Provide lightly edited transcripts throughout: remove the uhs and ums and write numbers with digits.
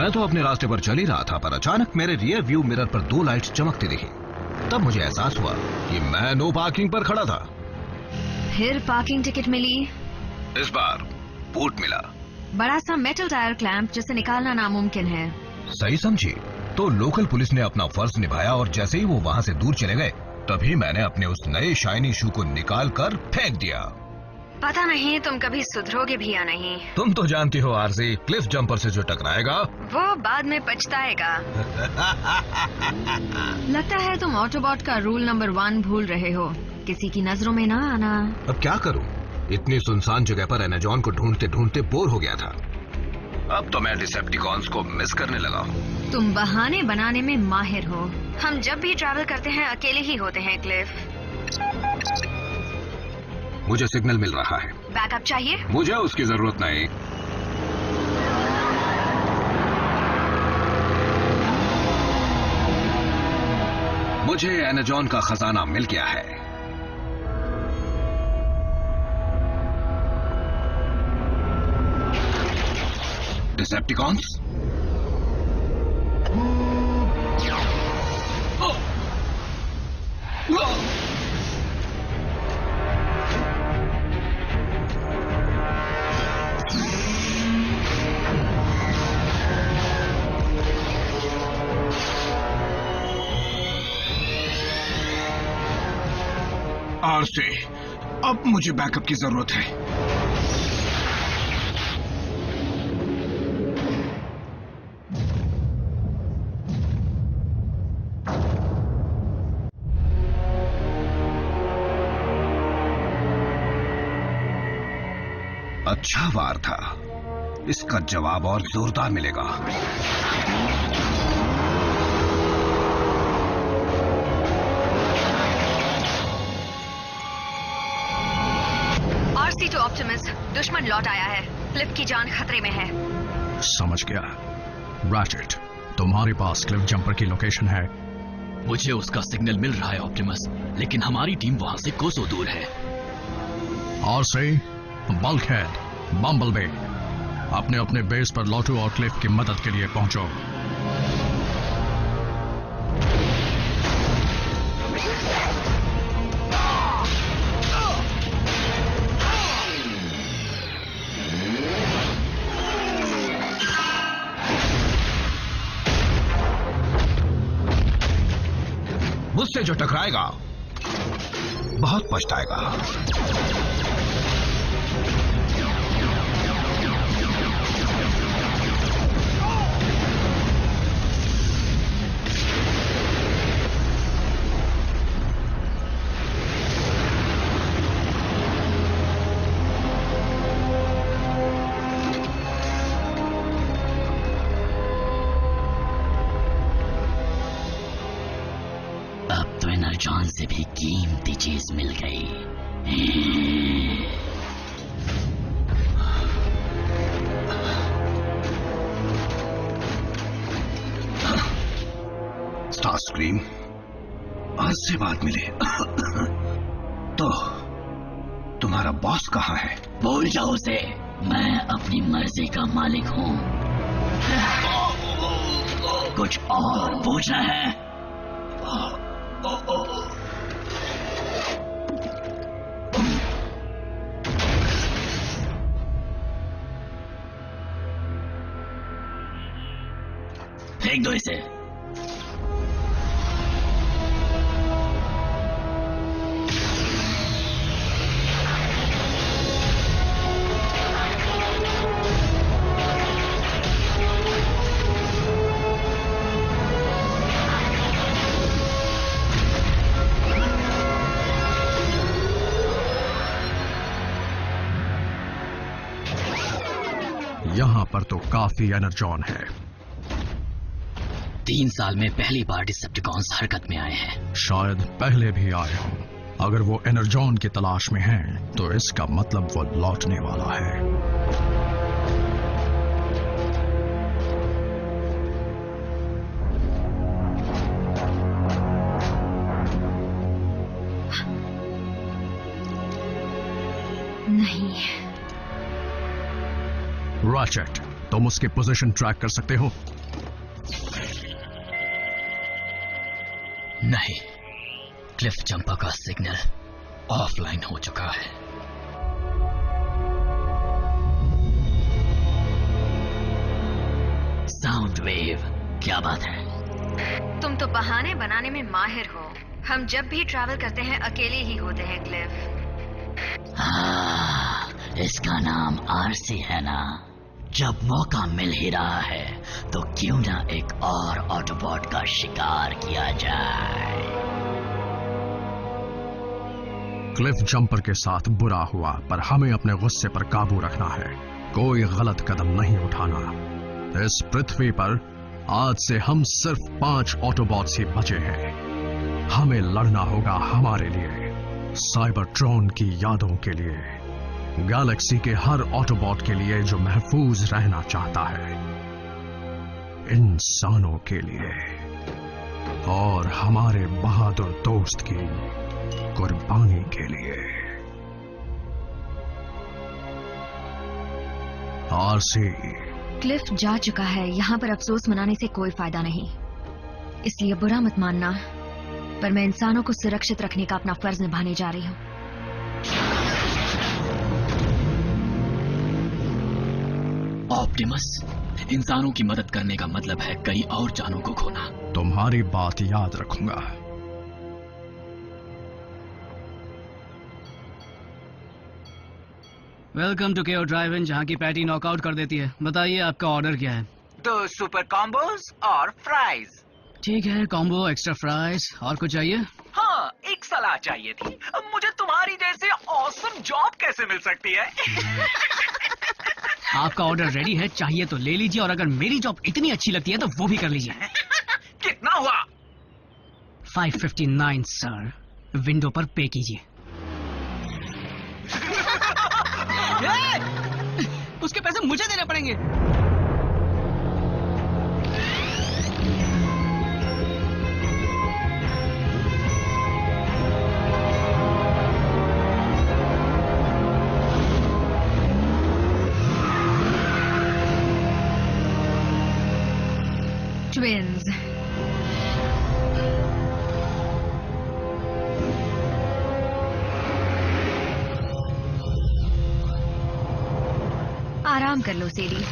मैं तो अपने रास्ते पर चल ही रहा था, पर अचानक मेरे रियर व्यू मिरर पर 2 लाइट्स चमकती दिखी। तब मुझे एहसास हुआ कि मैं नो पार्किंग पर खड़ा था। फिर पार्किंग टिकट मिली? इस बार बूट मिला, बड़ा सा मेटल टायर क्लैंप जिसे निकालना नामुमकिन है। सही समझी। तो लोकल पुलिस ने अपना फर्ज निभाया और जैसे ही वो वहाँ से दूर चले गए, तभी मैंने अपने उस नए शाइनी शू को निकाल कर फेंक दिया। पता नहीं तुम कभी सुधरोगे भी या नहीं। तुम तो जानती हो आरज़ी, क्लिफ जंपर से जो टकराएगा वो बाद में पछताएगा। लगता है तुम ऑटोबॉट का रूल नंबर 1 भूल रहे हो, किसी की नजरों में ना आना। अब क्या करूं? इतनी सुनसान जगह पर एनाजॉन को ढूंढते ढूंढते बोर हो गया था। अब तो मैं डिसेप्टिकॉन्स को मिस करने लगा हूँ। तुम बहाने बनाने में माहिर हो। हम जब भी ट्रैवल करते हैं अकेले ही होते हैं क्लिफ। मुझे सिग्नल मिल रहा है। बैकअप चाहिए? मुझे उसकी जरूरत नहीं। मुझे एनाजॉन का खजाना मिल गया है। डिसेप्टिकॉन्स, आरजे, अब मुझे बैकअप की जरूरत है। अच्छा वार था, इसका जवाब और जोरदार मिलेगा। RC2 ऑप्टिमस, दुश्मन लौट आया है। क्लिफ की जान खतरे में है। समझ गया। रैचेट, तुम्हारे पास क्लिफ जंपर की लोकेशन है? मुझे उसका सिग्नल मिल रहा है ऑप्टिमस, लेकिन हमारी टीम वहां से कोसों दूर है। RC, बल्कहेड, बम्बलबी, अपने अपने बेस पर लौटो और क्लिफ की मदद के लिए पहुंचो। मुझसे जो टकराएगा बहुत पछताएगा। एनाजॉन से भी कीमती चीज मिल गई। स्टारस्क्रीम, आज से बाद मिले। तो तुम्हारा बॉस कहाँ है? भूल जाओ उसे, मैं अपनी मर्जी का मालिक हूँ। कुछ और पूछना है? फेंक दो इसे। यहां पर तो काफी एनर्जॉन है। 3 साल में पहली बार डिसेप्टिकॉन्स हरकत में आए हैं। शायद पहले भी आए हों। अगर वो एनर्जॉन की तलाश में हैं, तो इसका मतलब वो लौटने वाला है। नहीं। रैचेट, तुम उसकी पोजीशन ट्रैक कर सकते हो? नहीं, क्लिफ जंपर का सिग्नल ऑफलाइन हो चुका है। साउंड वेव, क्या बात है? तुम तो बहाने बनाने में माहिर हो। हम जब भी ट्रैवल करते हैं अकेले ही होते हैं क्लिफ। इसका नाम आरसी है ना? जब मौका मिल ही रहा है तो क्यों ना एक और ऑटोबॉट का शिकार किया जाए। क्लिफ जंपर के साथ बुरा हुआ, पर हमें अपने गुस्से पर काबू रखना है। कोई गलत कदम नहीं उठाना। इस पृथ्वी पर आज से हम सिर्फ 5 ऑटोबॉट्स ही बचे हैं। हमें लड़ना होगा हमारे लिए, साइबरट्रॉन की यादों के लिए, गैलेक्सी के हर ऑटोबॉट के लिए जो महफूज रहना चाहता है, इंसानों के लिए और हमारे बहादुर दोस्त की कुर्बानी के लिए। आरसी, क्लिफ जा चुका है, यहाँ पर अफसोस मनाने से कोई फायदा नहीं। इसलिए बुरा मत मानना, पर मैं इंसानों को सुरक्षित रखने का अपना फर्ज निभाने जा रही हूँ। ऑप्टिमस, इंसानों की मदद करने का मतलब है कई और जानों को खोना। तुम्हारी बात याद रखूंगा। वेलकम टू केओ ड्राइव इन, जहाँ की पैटी नॉकआउट कर देती है। बताइए आपका ऑर्डर क्या है? 2 सुपर कॉम्बोज और फ्राइज। ठीक है, कॉम्बो, एक्स्ट्रा फ्राइज। और कुछ चाहिए? हाँ, एक सलाह चाहिए थी। मुझे तुम्हारी जैसे ऑसम जॉब कैसे मिल सकती है? आपका ऑर्डर रेडी है, चाहिए तो ले लीजिए, और अगर मेरी जॉब इतनी अच्छी लगती है तो वो भी कर लीजिए। कितना हुआ? 559 सर। विंडो पर पे कीजिए। उसके पैसे मुझे देने पड़ेंगे। ट्विन्स, आराम कर लो सेडी।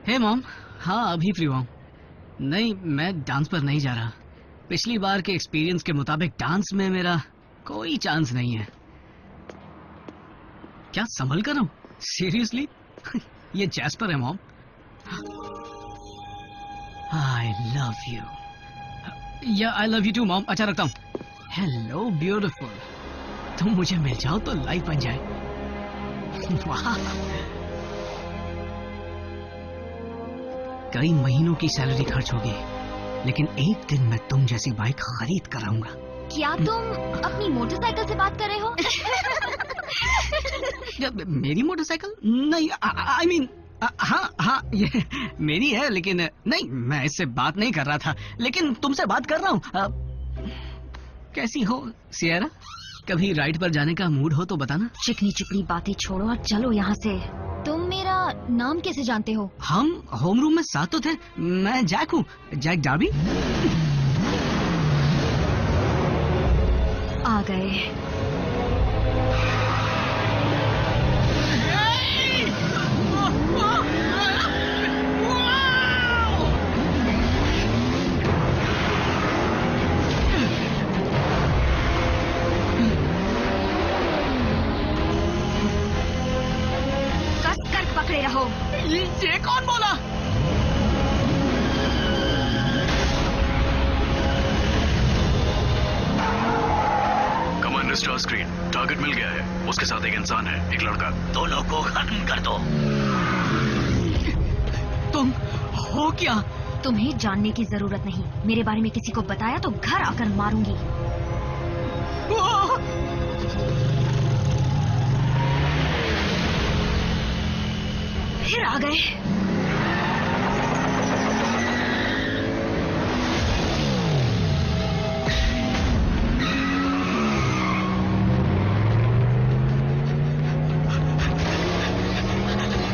हे मॉम, हाँ अभी फ्री हुआ हूँ। नहीं, मैं डांस पर नहीं जा रहा। पिछली बार के एक्सपीरियंस के मुताबिक डांस में मेरा कोई चांस नहीं है। क्या संभल कर रहा हूँ? सीरियसली? ये जैस्पर है मॉम। I love you. या I love you too mom. अच्छा, रखता हूँ। हेलो ब्यूटीफुल, तुम मुझे मिल जाओ तो लाइफ बन जाए। वाह, कई महीनों की सैलरी खर्च होगी, लेकिन एक दिन मैं तुम जैसी बाइक खरीद कर आऊंगा। क्या तुम अपनी मोटरसाइकिल से बात कर रहे हो? मेरी मोटरसाइकिल? नहीं, आई मीन हाँ ये मेरी है, लेकिन नहीं, मैं इससे बात नहीं कर रहा था, लेकिन तुमसे बात कर रहा हूँ। कैसी हो सियरा? कभी राइड पर जाने का मूड हो तो बताना। चिकनी चिकनी बातें छोड़ो और चलो यहाँ से। तुम मेरा नाम कैसे जानते हो? हम होम रूम में साथ तो थे। मैं जैक हूँ, जैक डार्बी। आ गए। पकड़े रहो। ये कौन बोला? कमांडर स्टार स्क्रीन, टारगेट मिल गया है। उसके साथ एक इंसान है, एक लड़का। दोनों को खत्म कर दो। तुम हो क्या? तुम्हें जानने की जरूरत नहीं। मेरे बारे में किसी को बताया तो घर आकर मारूंगी। फिर आ गए।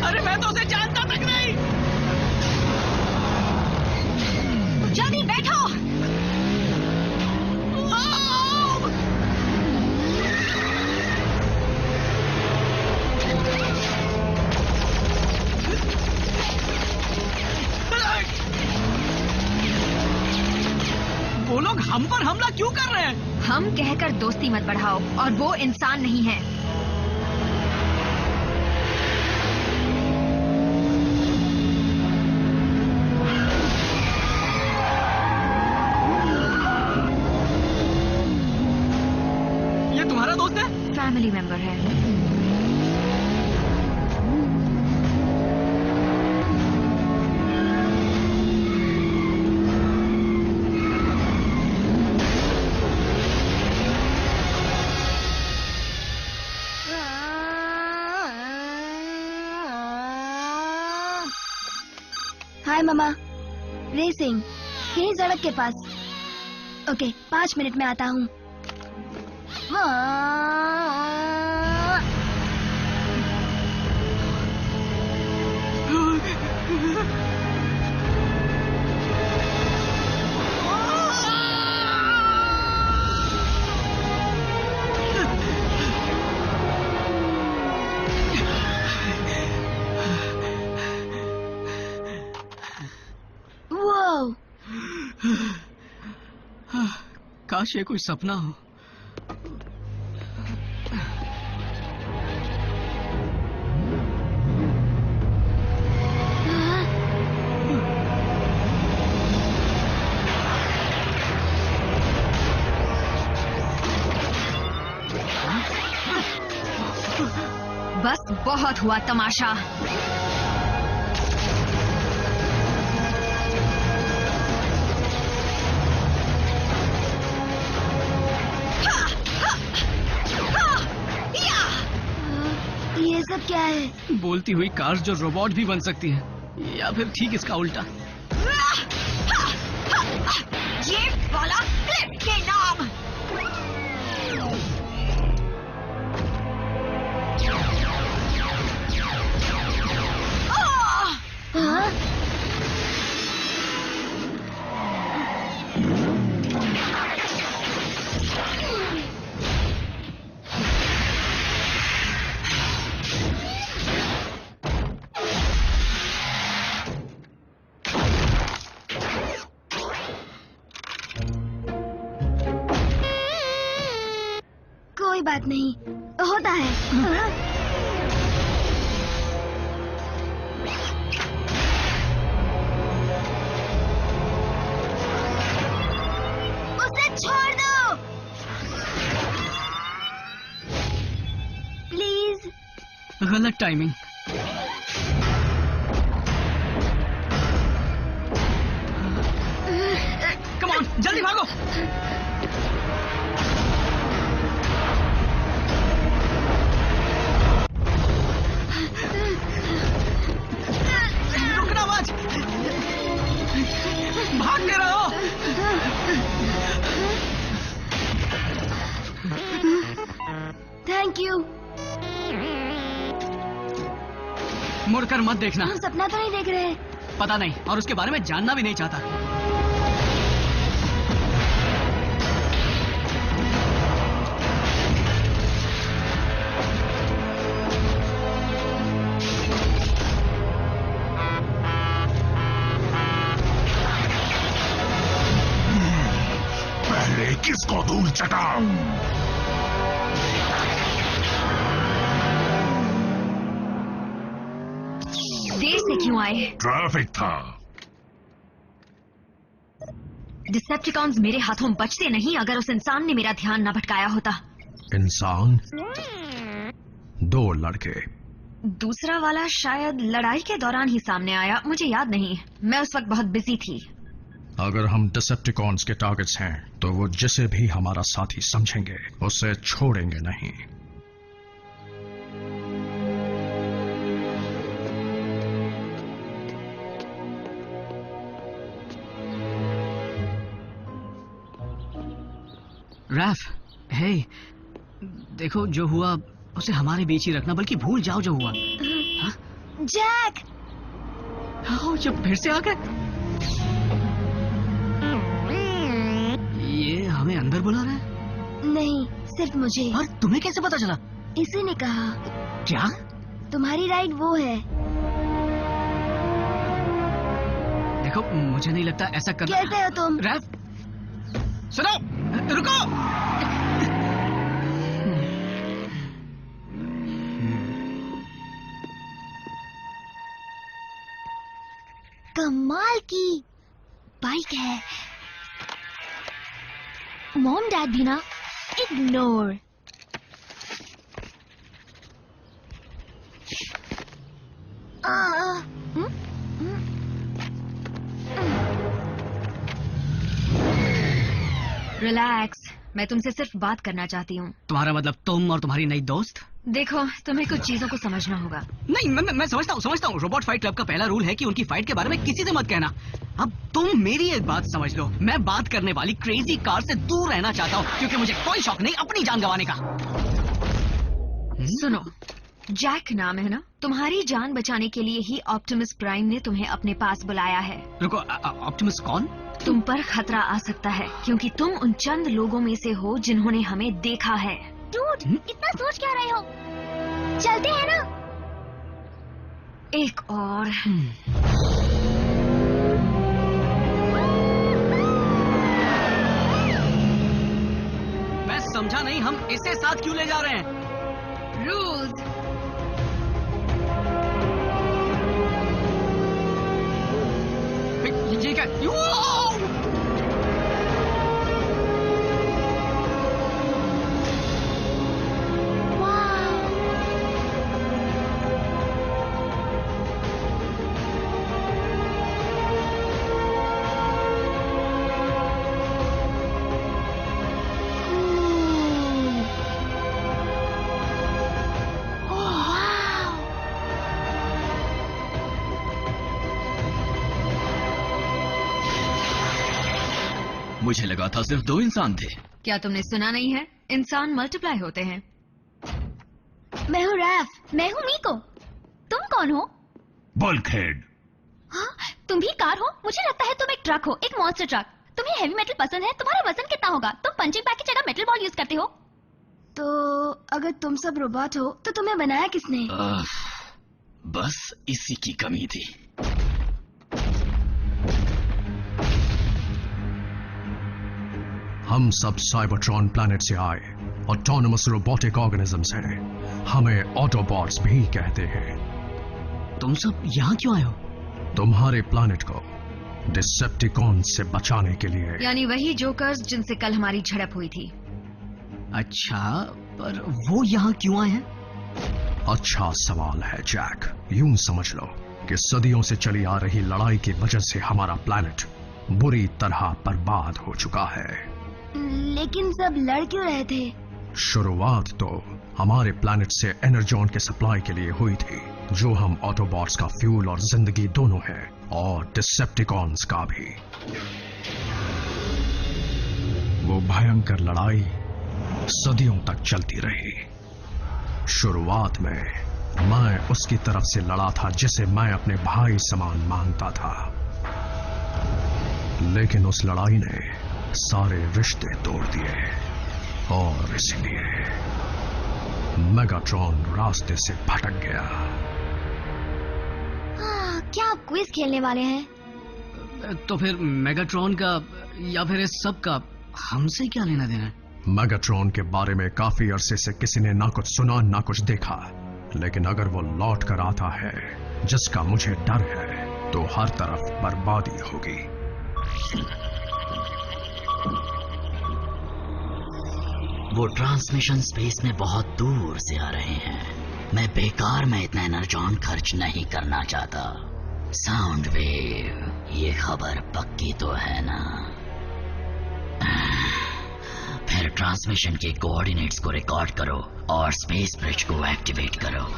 अरे मैं तो उसे जानता तक नहीं। वो लोग हम पर हमला क्यों कर रहे हैं? हम कहकर दोस्ती मत बढ़ाओ, और वो इंसान नहीं है। ये तुम्हारा दोस्त है? फैमिली मेंबर है। हाय मामा, रेसिंग यही सड़क के पास। ओके, 5 मिनट में आता हूँ। काश ये कोई सपना हो। बस बहुत हुआ तमाशा। ये सब क्या है? बोलती हुई कार्स जो रोबोट भी बन सकती हैं, या फिर ठीक इसका उल्टा। ये वाला क्लिफ के नाम। हाँ? कोई बात नहीं, होता है। हाँ? उसे छोड़ दो प्लीज। गलत टाइमिंग। कम ऑन, जल्दी भागो। रुकना मत, भागते रहो। Thank you. मुड़कर मत देखना। हम सपना तो नहीं देख रहे। पता नहीं, और उसके बारे में जानना भी नहीं चाहता। पहले किसको धूल चटाऊं? देर से क्यों आए? ट्रैफिक था। डिसेप्टिकॉन्स मेरे हाथों बचते नहीं अगर उस इंसान ने मेरा ध्यान न भटकाया होता। इंसान? 2 लड़के। दूसरा वाला शायद लड़ाई के दौरान ही सामने आया, मुझे याद नहीं, मैं उस वक्त बहुत बिजी थी। अगर हम डिसेप्टिकॉन्स के टारगेट्स हैं तो वो जिसे भी हमारा साथी समझेंगे उसे छोड़ेंगे नहीं। रैफ, हे, देखो जो हुआ उसे हमारे बीच ही रखना, बल्कि भूल जाओ जो हुआ। हाँ? जैक! जब फिर से आ गए। ये हमें अंदर बुला रहा है? नहीं, सिर्फ मुझे। और तुम्हें कैसे पता चला? इसी ने कहा। क्या? तुम्हारी राइड वो है। देखो, मुझे नहीं लगता ऐसा करना। कैसे हो तुम? रैफ, सुनो, रुको। कमाल की बाइक है। मॉम डैड भी ना इग्नोर। रिलैक्स, मैं तुमसे सिर्फ बात करना चाहती हूँ। तुम्हारा मतलब तुम और तुम्हारी नई दोस्त? देखो, तुम्हें कुछ चीजों को समझना होगा। नहीं, मैं समझता हूँ। रोबोट फाइट क्लब का पहला रूल है कि उनकी फाइट के बारे में किसी से मत कहना। अब तुम मेरी एक बात समझ लो, मैं बात करने वाली क्रेजी कार से दूर रहना चाहता हूँ, क्योंकि मुझे कोई शौक नहीं अपनी जान गंवाने का। सुनो, जैक नाम है ना? तुम्हारी जान बचाने के लिए ही ऑप्टिमस प्राइम ने तुम्हें अपने पास बुलाया है। रुको, ऑप्टिमस कौन? तुम पर खतरा आ सकता है, क्योंकि तुम उन चंद लोगों में से हो जिन्होंने हमें देखा है। डूड, इतना सोच क्या रहे हो? चलते हैं ना? एक और। मैं समझा नहीं, हम इसे साथ क्यों ले जा रहे हैं? रूल्स। ये क्या? मुझे लगा था सिर्फ 2 इंसान थे। क्या तुमने सुना नहीं है? इंसान मल्टीप्लाई होते हैं। मैं हूँ रैफ। मैं हूँ मीको। तुम कौन हो? बल्कहेड। हाँ, तुम भी कार हो? मुझे लगता है तुम एक ट्रक हो, एक मॉन्स्टर ट्रक। तुम्हें हेवी मेटल पसंद है? तुम्हारा वजन कितना होगा? तुम पंचिंग बैग की जगह मेटल बॉल यूज करते हो? तो अगर तुम सब रोबोट हो तो तुम्हें बनाया किसने? बस इसी की कमी थी। हम सब साइबरट्रॉन प्लैनेट से आए ऑटोनमस रोबोटिक ऑर्गेनिजम्स हैं। हमें ऑटोबॉट्स भी कहते हैं। तुम सब यहाँ क्यों आए हो? तुम्हारे प्लैनेट को डिसेप्टिकॉन से बचाने के लिए। यानी वही जोकर्स जिनसे कल हमारी झड़प हुई थी। अच्छा, पर वो यहाँ क्यों आए हैं? अच्छा सवाल है जैक। यूं समझ लो कि सदियों से चली आ रही लड़ाई की वजह से हमारा प्लैनेट बुरी तरह बर्बाद हो चुका है। लेकिन सब लड़ क्यों रहे थे? शुरुआत तो हमारे प्लैनेट से एनर्जॉन के सप्लाई के लिए हुई थी, जो हम ऑटोबॉट्स का फ्यूल और जिंदगी दोनों है, और डिसेप्टिकॉन्स का भी। वो भयंकर लड़ाई सदियों तक चलती रही। शुरुआत में मैं उसकी तरफ से लड़ा था जिसे मैं अपने भाई समान मानता था, लेकिन उस लड़ाई ने सारे रिश्ते तोड़ दिए, और इसलिए मेगाट्रॉन रास्ते से भटक गया। क्या आप क्विज खेलने वाले हैं? तो फिर मेगाट्रॉन का या फिर इस सब का हमसे क्या लेना देना है? मेगाट्रॉन के बारे में काफी अरसे से किसी ने ना कुछ सुना ना कुछ देखा, लेकिन अगर वो लौट कर आता है, जिसका मुझे डर है, तो हर तरफ बर्बादी होगी। वो ट्रांसमिशन स्पेस में बहुत दूर से आ रहे हैं। मैं बेकार में इतना एनर्जॉन खर्च नहीं करना चाहता। साउंड वेव, ये खबर पक्की तो है ना? फिर ट्रांसमिशन के कोऑर्डिनेट्स को रिकॉर्ड करो और स्पेस ब्रिज को एक्टिवेट करो।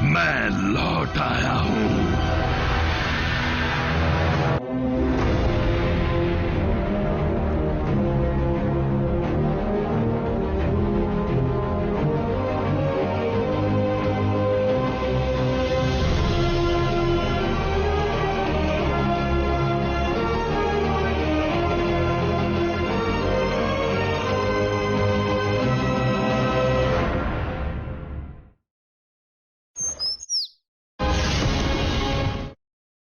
मैं लौट आया हूँ।